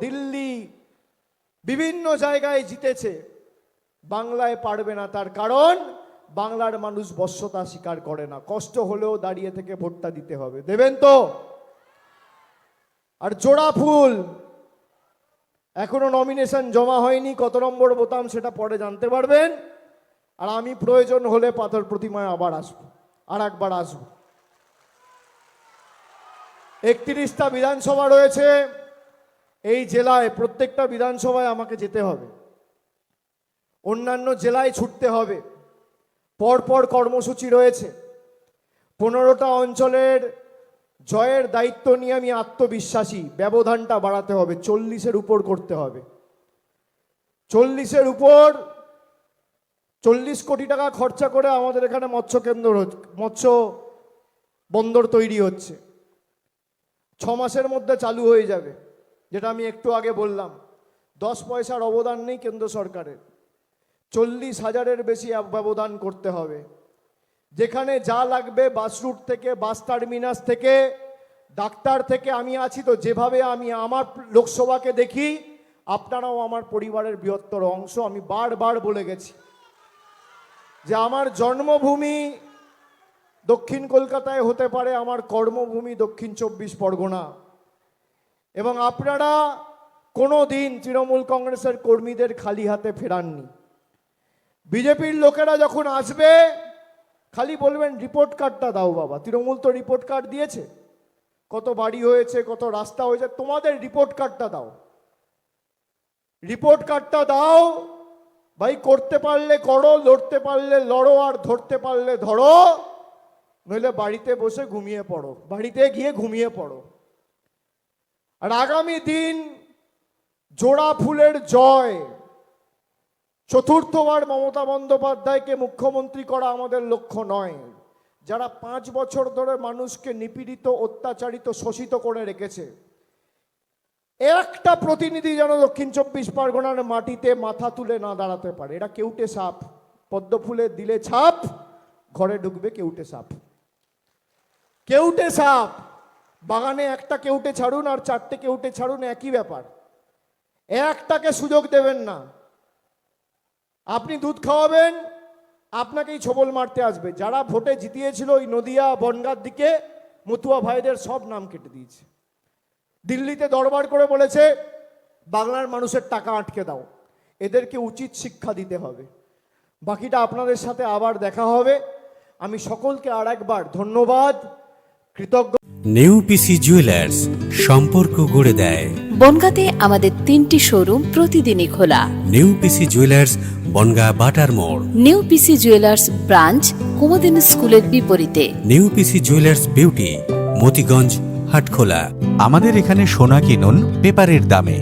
দিল্লি বিভিন্ন জায়গায় জিতেছে, বাংলায় পারবে না। তার কারণ বাংলার মানুষ বশ্যতা স্বীকার করে না। কষ্ট হলেও দাঁড়িয়ে থেকে ভোটটা দিতে হবে। দেবেন তো? আর জোড়া ফুল এখনো নমিনেশন জমা হয়নি, কত নম্বর বোতাম সেটা পরে জানতে পারবেন। আর আমি প্রয়োজন হলে পাথর প্রতিমায় আবার আসবো, আর একবার আসবো। 31টা বিধানসভা রয়েছে এই জেলায়, প্রত্যেকটা বিধানসভায় আমাকে যেতে হবে, অন্যান্য জেলায় ছুটতে হবে। পরপর কর্মসূচি রয়েছে। 15টা অঞ্চলের জয়ের দায়িত্ব নিয়ে আমি আত্মবিশ্বাসী। ব্যবধানটা বাড়াতে হবে, 40-এর উপর করতে হবে। 40-এর উপর 40 কোটি টাকা খরচা করে আমাদের এখানে মৎস্য বন্দর তৈরি হচ্ছে। 6 মাসের মধ্যে চালু হয়ে যাবে, যেটা আমি একটু আগে বললাম। 10 পয়সার অবদান নেই কেন্দ্র সরকারের, 40,000-এর বেশি ব্যবধান করতে হবে। যেখানে যা লাগবে, বাস রুট থেকে, বাস টার্মিনাস থেকে, ডাক্তার থেকে, আমি আছি তো। যেভাবে আমি আমার লোকসভাকে দেখি, আপনারাও আমার পরিবারের বৃহত্তর অংশ। আমি বারবার বলে গেছি যে আমার জন্মভূমি দক্ষিণ কলকাতায় হতে পারে, আমার কর্মভূমি দক্ষিণ 24 পরগনা। এবং আপনারা কোনো দিন তৃণমূল কংগ্রেসের কর্মীদের খালি হাতে ফেরাননি। বিজেপির লোকেরা যখন আসবে খালি বলবেন রিপোর্ট কার্ডটা দাও বাবা। তৃণমূল তো রিপোর্ট কার্ড দিয়েছে, কত বাড়ি হয়েছে, কত রাস্তা হয়েছে। তোমাদের রিপোর্ট কার্ডটা দাও, রিপোর্ট কার্ডটা দাও ভাই। করতে পারলে করো, লড়তে পারলে লড়ো, আর ধরতে পারলে ধরো, নইলে বাড়িতে বসে ঘুমিয়ে পড়ো, বাড়িতে গিয়ে ঘুমিয়ে পড়ো। আর আগামী দিন জোড়া ফুলের জয়। চতুর্থবার মমতা বন্দ্যোপাধ্যায়কে মুখ্যমন্ত্রী করা আমাদের লক্ষ্য নয়। যারা 5 বছর ধরে মানুষকে নিপীড়িত, অত্যাচারিত, শোষিত করে রেখেছে, একটা প্রতিনিধি যেন দক্ষিণ 24 পরগনার মাটিতে মাথা তুলে না দাঁড়াতে পারে। এরা কেউটে সাপ, পদ্ম ফুলে দিলে ছাপ, ঘরে ঢুকবে কেউটে সাপ। কেউটে সাপ, বাগানে একটা কেউটে ছাড়ুন আর 4টে কেউটে ছাড়ুন, একই ব্যাপার। একটাকে সুযোগ দেবেন না। আপনি দুধ খাওয়াবেন, আপনাকেই ছোবল মারতে আসবে। যারা ভোটে জিতিয়েছিল ওই নদিয়া বনগাঁর দিকে, মতুয়া ভাইদের সব নাম কেটে দিয়েছে। দিল্লিতে দরবার করে বলেছে বাংলার মানুষের টাকা আটকে দাও। এদেরকে উচিত শিক্ষা দিতে হবে। বাকিটা আপনাদের সাথে আবার দেখা হবে। আমি সকলকে আর একবার ধন্যবাদ, কৃতজ্ঞ। নেউপিসি জুয়েলার্স, সম্পর্ক গড়ে দেয়। বনগাঁতে আমাদের 3টি শোরুম প্রতিদিনই খোলা। নেউপিসি জুয়েলার্স, বনগাঁ বাটার মোড়। নেউপিসি জুয়েলার্স ব্রাঞ্চ, কুমুদিন স্কুলের বিপরীতে। নেউপিসি জুয়েলার্স বিউটি, মতিগঞ্জ, হাটখোলা। আমাদের এখানে সোনা কিনুন পেপারের দামে।